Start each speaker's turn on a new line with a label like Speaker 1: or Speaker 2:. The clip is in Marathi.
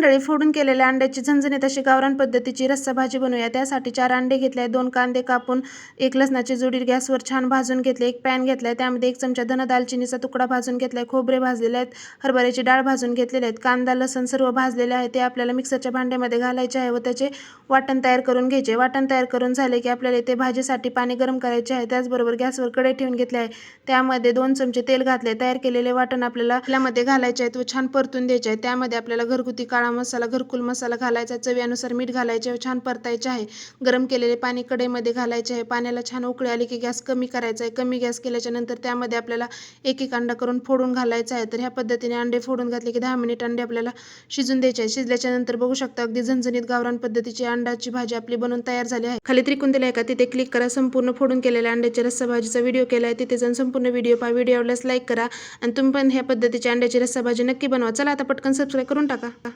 Speaker 1: मंडळी, फोडून केलेल्या अंड्याची झणझणीत अशी गावरान पद्धतीची रस्सा भाजी बनवूया। त्यासाठी 4 अंडे घेतले, 2 कांदे कापून, 1 लसणाची जुडी गॅसवर छान भाजून घेतले, 1 पॅन घेतलाय, त्यामध्ये 1 चमचा धना दालचिनीचा तुकडा भाजून घेतलाय, खोबरे भाजलेले आहेत, हरभऱ्याची डाळ भाजून घेतलेले आहेत, कांदा लसण सर्व भाजलेले आहे ते आपल्याला मिक्सरच्या भांड्यामध्ये घालायचे आहे व त्याचे वाटण तयार करून घ्यायचे। वाटण तयार करून झाले की आपल्याला इथे भाजीसाठी पाणी गरम करायचे आहे। त्याचबरोबर गॅसवर कढई ठेवून घेतली आहे, त्यामध्ये 2 चमचे तेल घातले, तयार केलेले वाटण आपल्याला तेलामध्ये घालायचे आहे व छान परतून द्यायचे आहे। त्यामध्ये आपल्याला घरगुती काळा मसाला, घरकुल मसाला घालायचा, चवीनुसार मीठ घालायचे व छान परतायचे आहे। गरम केलेले पाणी कढईमध्ये घालायचे आहे। पाण्याला छान उकळी आली की गॅस कमी करायचा आहे। कमी गॅस केल्याच्या नंतर त्यामध्ये आपल्याला एक एक अंडा करून फोडून घालायचा आहे। तर ह्या पद्धतीने अंडे फोडून घातले की 10 मिनिट अंडे आपल्याला शिजून द्यायचे आहे। शिजल्याच्या नंतर बघू शकता अगदी झणझणीत गावरान पद्धतीची अंड्याची भाजी आपली बनवून तयार झाली आहे। खाली त्रिकोण दिलाय का तिथे क्लिक करा, संपूर्ण फोडून केलेल्या अंड्याच्या रस्सा भाजीचा व्हिडिओ केलाय, तिथे जाऊन संपूर्ण व्हिडिओ पहा। व्हिडिओ आवडल्यास लाईक करा आणि तुम्ही पण ह्या पद्धतीची अंड्याची रस्सा भाजी नक्की बनवा। चला आता पटकन सबस्क्राईब करून टाका।